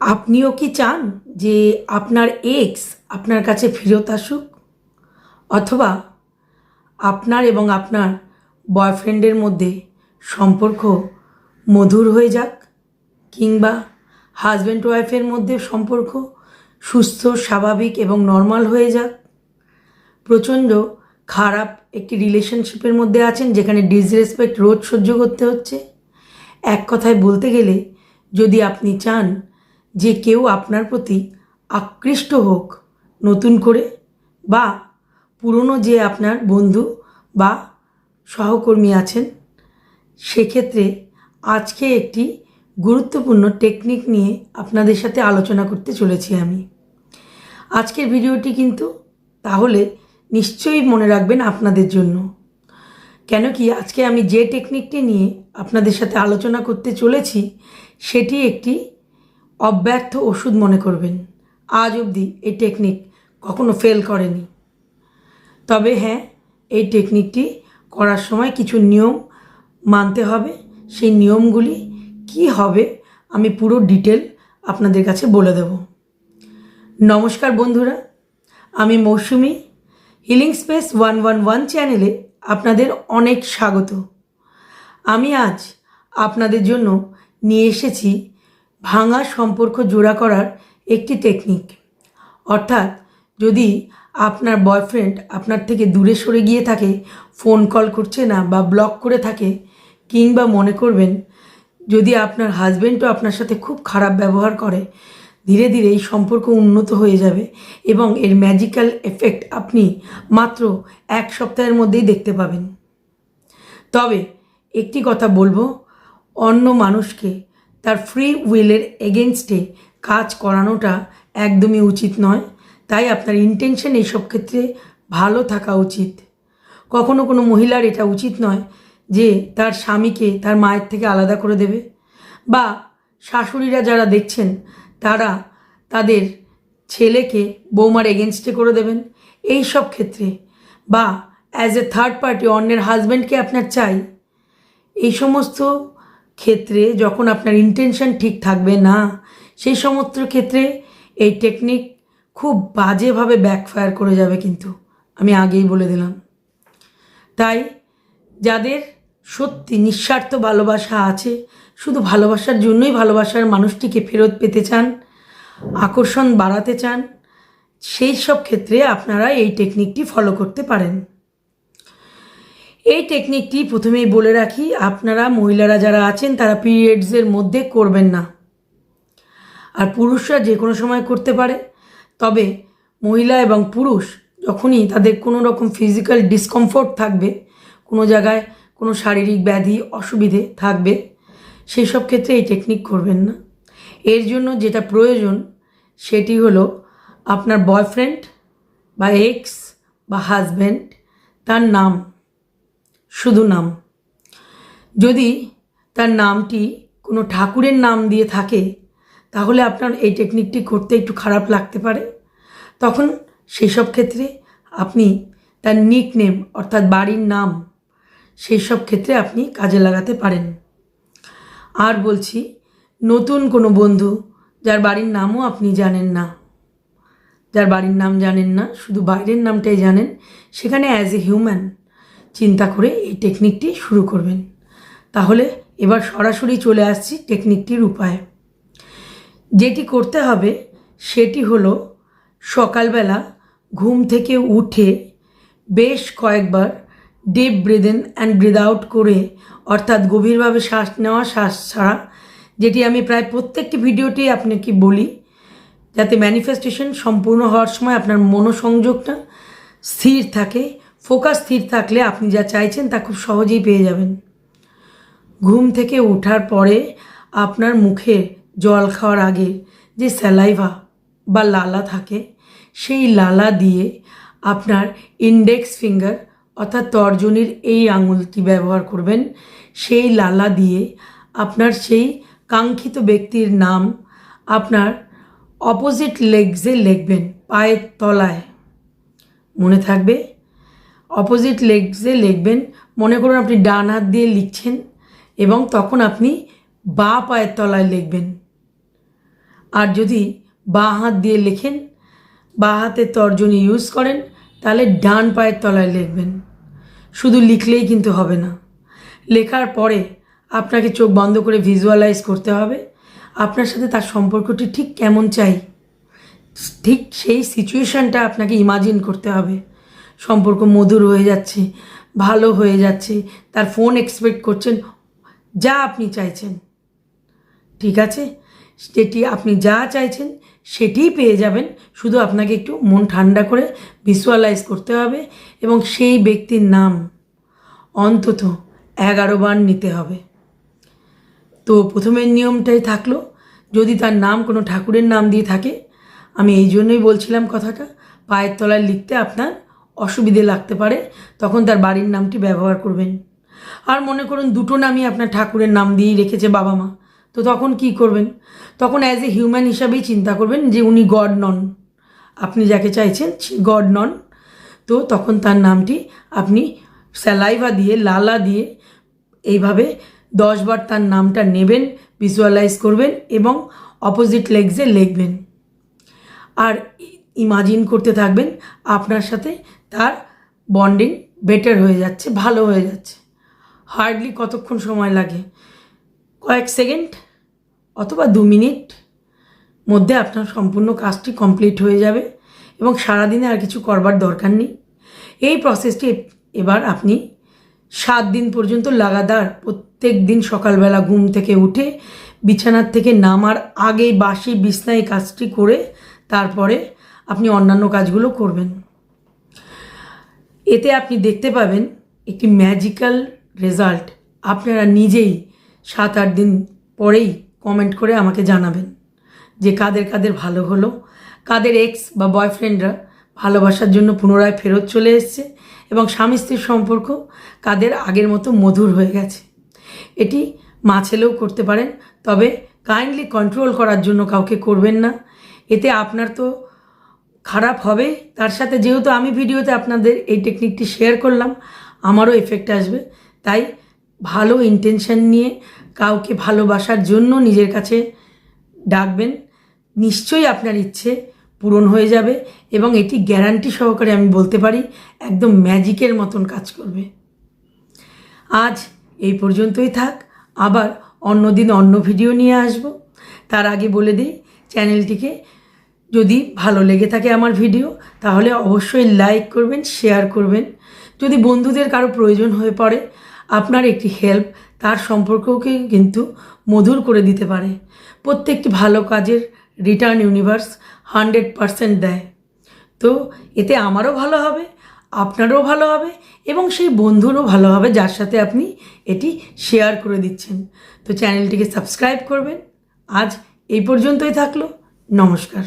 আপনিও কি চান যে আপনার এক্স আপনার কাছে ফেরত আসুক, অথবা আপনার এবং আপনার বয়ফ্রেন্ডের মধ্যে সম্পর্ক মধুর হয়ে যাক, কিংবা হাজব্যান্ড ওয়াইফের মধ্যে সম্পর্ক সুস্থ, স্বাভাবিক এবং নর্মাল হয়ে যাক? প্রচণ্ড খারাপ একটি রিলেশনশিপের মধ্যে আছেন যেখানে ডিসরেসপেক্ট রোজ সহ্য করতে হচ্ছে। এক কথায় বলতে গেলে, যদি আপনি চান যে কেউ আপনার প্রতি আকৃষ্ট হোক নতুন করে, বা পুরনো যে আপনার বন্ধু বা সহকর্মী আছেন, সেক্ষেত্রে আজকে একটি গুরুত্বপূর্ণ টেকনিক নিয়ে আপনাদের সাথে আলোচনা করতে চলেছি আমি। আজকের ভিডিওটি কিন্তু তাহলে নিশ্চয়ই মনে রাখবেন আপনাদের জন্য। কেন কি, আজকে আমি যে টেকনিকটি নিয়ে আপনাদের সাথে আলোচনা করতে চলেছি সেটি একটি অব্যর্থ ওষুধ মনে করবেন। আজ অবধি এই টেকনিক কখনো ফেল করেনি। তবে হ্যাঁ, এই টেকনিকটি করার সময় কিছু নিয়ম মানতে হবে। সেই নিয়মগুলি কি হবে আমি পুরো ডিটেল আপনাদের কাছে বলে দেব। নমস্কার বন্ধুরা, আমি মৌসুমি। হিলিং স্পেস 111 চ্যানেলে আপনাদের অনেক স্বাগত। আমি আজ আপনাদের জন্য নিয়ে এসেছি ভাঙা সম্পর্ক জোড়া করার একটি টেকনিক। অর্থাৎ যদি আপনার বয়ফ্রেন্ড আপনার থেকে দূরে সরে গিয়ে থাকে, ফোন কল করছে না বা ব্লক করে থাকে, কিংবা মনে করবেন যদি আপনার হাজব্যান্ডও আপনার সাথে খুব খারাপ ব্যবহার করে, ধীরে ধীরে এই সম্পর্ক উন্নত হয়ে যাবে এবং এর ম্যাজিক্যাল এফেক্ট আপনি মাত্র 1 সপ্তাহের মধ্যেই দেখতে পাবেন। তবে একটি কথা বলবো, অন্য মানুষকে তার ফ্রি উইলের এগেনস্টে কাজ করানোটা একদমই উচিত নয়। তাই আপনার ইন্টেনশন এইসব ক্ষেত্রে ভালো থাকা উচিত। কখনো কোনো মহিলার এটা উচিত নয় যে তার স্বামীকে তার মায়ের থেকে আলাদা করে দেবে, বা শাশুড়িরা যারা দেখছেন তারা তাদের ছেলেকে বৌমার এগেনস্টে করে দেবেন এই সব ক্ষেত্রে, বা অ্যাজ এ থার্ড পার্টি অন্যের হাজব্যান্ডকে আপনার চাই। এই সমস্ত ক্ষেত্রে যখন আপনার ইন্টেনশন ঠিক থাকবে না, সেই সমস্ত ক্ষেত্রে এই টেকনিক খুব বাজেভাবে ব্যাকফায়ার করে যাবে, কিন্তু আমি আগেই বলে দিলাম। তাই যাদের সত্যি নিঃস্বার্থ ভালোবাসা আছে, শুধু ভালোবাসার জন্যই ভালোবাসার মানুষটিকে ফেরত পেতে চান, আকর্ষণ বাড়াতে চান, সেই সব ক্ষেত্রে আপনারা এই টেকনিকটি ফলো করতে পারেন। এই টেকনিকটি প্রথমেই বলে রাখি, আপনারা মহিলারা যারা আছেন তারা পিরিয়ডসের মধ্যে করবেন না, আর পুরুষরা যে কোনো সময় করতে পারে। তবে মহিলা এবং পুরুষ যখনই তাদের কোনো রকম ফিজিক্যাল ডিসকমফোর্ট থাকবে, কোনো জায়গায় কোনো শারীরিক ব্যাধি অসুবিধে থাকবে, সেই সব ক্ষেত্রে এই টেকনিক করবেন না। এর জন্য যেটা প্রয়োজন সেটি হলো আপনার বয়ফ্রেন্ড বা এক্স বা হাজব্যান্ড, তার নাম, শুধু নাম। যদি তার নামটি কোনো ঠাকুরের নাম দিয়ে থাকে তাহলে আপনার এই টেকনিকটি করতে একটু খারাপ লাগতে পারে। তখন সেই সব ক্ষেত্রে আপনি তার নিকনেম অর্থাৎ বাড়ির নাম, সেই সব ক্ষেত্রে আপনি কাজে লাগাতে পারেন। আর বলছি, নতুন কোনো বন্ধু যার বাড়ির নামও আপনি জানেন না, যার বাড়ির নাম জানেন না, শুধু বাইরের নামটাই জানেন, সেখানে অ্যাজ এ হিউম্যান চিন্তা করে এই টেকনিকটি শুরু করবেন। তাহলে এবার সরাসরি চলে আসছি টেকনিকটির উপায়। যেটি করতে হবে সেটি হলো সকালবেলা ঘুম থেকে উঠে বেশ কয়েকবার deep breathe in and breathe out করে, অর্থাৎ গভীরভাবে শ্বাস নেওয়া শ্বাস ছাড়া, যেটি আমি প্রায় প্রত্যেকটি ভিডিওতেই আপনাকে বলি, যাতে ম্যানিফেস্টেশন সম্পূর্ণ হওয়ার সময় আপনার মনোসংযোগটা স্থির থাকে। ফোকাস স্থির থাকলে আপনি যা চাইছেন তা খুব সহজেই পেয়ে যাবেন। ঘুম থেকে ওঠার পরে আপনার মুখে জল খাওয়ার আগে যে স্যালাইভা বা লালা থাকে, সেই লালা দিয়ে আপনার ইন্ডেক্স ফিঙ্গার অর্থাৎ তর্জনীর এই আঙুলটি ব্যবহার করবেন। সেই লালা দিয়ে আপনার সেই কাঙ্ক্ষিত ব্যক্তির নাম আপনার অপোজিট লেগসে লিখবেন, পায়ের তলায়। মনে থাকবে, অপোজিট লেগসে লিখবেন। মনে করুন আপনি ডান হাত দিয়ে লিখছেন এবং তখন আপনি বাঁ পায়ের তলায় লিখবেন। আর যদি বাঁ হাত দিয়ে লেখেন, বাঁ হাতের তর্জনী ইউজ করেন, তাহলে ডান পায়ের তলায় লিখবেন। শুধু লিখলেই কিন্তু হবে না, লেখার পরে আপনাকে চোখ বন্ধ করে ভিজুয়ালাইজ করতে হবে আপনার সাথে তার সম্পর্কটি ঠিক কেমন চাই, ঠিক সেই সিচুয়েশানটা আপনাকে ইমাজিন করতে হবে। সম্পর্ক মধুর হয়ে যাচ্ছে, ভালো হয়ে যাচ্ছে, তার ফোন এক্সপেক্ট করছেন, যা আপনি চাইছেন, ঠিক আছে? যেটি আপনি যা চাইছেন সেটিই পেয়ে যাবেন। শুধু আপনাকে একটু মন ঠান্ডা করে ভিজুয়ালাইজ করতে হবে এবং সেই ব্যক্তির নাম অন্তত 11 বার নিতে হবে। তো প্রথমের নিয়মটাই থাকলো, যদি তার নাম কোনো ঠাকুরের নাম দিয়ে থাকে, আমি এই জন্যই বলছিলাম কথাটা, পায়ের তলায় লিখতে আপনার অসুবিধে লাগতে পারে, তখন তার বাড়ির নামটি ব্যবহার করবেন। আর মনে করুন দুটো নামই আপনার ঠাকুরের নাম দিয়েই রেখেছে বাবা মা, তো তখন কি করবেন? তখন অ্যাজ এ হিউম্যান হিসাবেই চিন্তা করবেন যে উনি গড নন, আপনি যাকে চাইছেন গড নন। তো তখন তার নামটি আপনি স্যালাইভা দিয়ে, লালা দিয়ে এইভাবে 10 বার তার নামটা নেবেন, ভিজুয়ালাইজ করবেন এবং অপোজিট লেগসে লিখবেন। আর ইমাজিন করতে থাকবেন আপনার সাথে তার বন্ডিং বেটার হয়ে যাচ্ছে, ভালো হয়ে যাচ্ছে। হার্ডলি কতক্ষণ সময় লাগে? কয়েক সেকেন্ড অথবা 2 মিনিট মধ্যে আপনার সম্পূর্ণ কাজটি কমপ্লিট হয়ে যাবে এবং সারাদিনে আর কিছু করবার দরকার নেই। এই প্রসেসটি এবার আপনি 7 দিন পর্যন্ত লাগাতার প্রত্যেক দিন সকালবেলা ঘুম থেকে উঠে বিছানার থেকে নামার আগে বাসি বিছনায় কাজটি করে তারপরে আপনি অন্যান্য কাজগুলো করবেন। এতে আপনি দেখতে পাবেন একটি ম্যাজিক্যাল রেজাল্ট। আপনারা নিজেই 7-8 দিন পরেই কমেন্ট করে আমাকে জানাবেন যে কাদের কাদের ভালো হলো, কাদের এক্স বা বয়ফ্রেন্ডরা ভালোবাসার জন্য পুনরায় ফেরত চলে এসছে এবং স্বামী স্ত্রীর সম্পর্ক কাদের আগের মতো মধুর হয়ে গেছে। এটি মা ছেলেও করতে পারেন, তবে কাইন্ডলি কন্ট্রোল করার জন্য কাউকে করবেন না। এতে আপনার তো খারাপ হবে, তার সাথে যেহেতু আমি ভিডিওতে আপনাদের এই টেকনিকটি শেয়ার করলাম, আমারও এফেক্ট আসবে। তাই ভালো ইন্টেনশন নিয়ে কাউকে ভালোবাসার জন্য নিজের কাছে ডাকবেন, নিশ্চয়ই আপনার ইচ্ছে পূরণ হয়ে যাবে এবং এটি গ্যারান্টি সহকারে আমি বলতে পারি একদম ম্যাজিকের মতন কাজ করবে। আজ এই পর্যন্তই থাক, আবার অন্য দিন অন্য ভিডিও নিয়ে আসব। তার আগে বলে দিই, চ্যানেলটিকে যদি ভালো লেগে থাকে আমার ভিডিও, তাহলে অবশ্যই লাইক করবেন, শেয়ার করবেন। যদি বন্ধুদের কারো প্রয়োজন হয়ে পড়ে, আপনার একটি হেল্প তার সম্পর্ককে কিন্তু মধুর করে দিতে পারে। প্রত্যেকটি ভালো কাজের রিটার্ন ইউনিভার্স 100% দেয়। তো এতে আমারও ভালো হবে, আপনারও ভালো হবে এবং সেই বন্ধুরও ভালো হবে যার সাথে আপনি এটি শেয়ার করে দিচ্ছেন। তো চ্যানেলটিকে সাবস্ক্রাইব করবেন। আজ এই পর্যন্তই থাকলো, নমস্কার।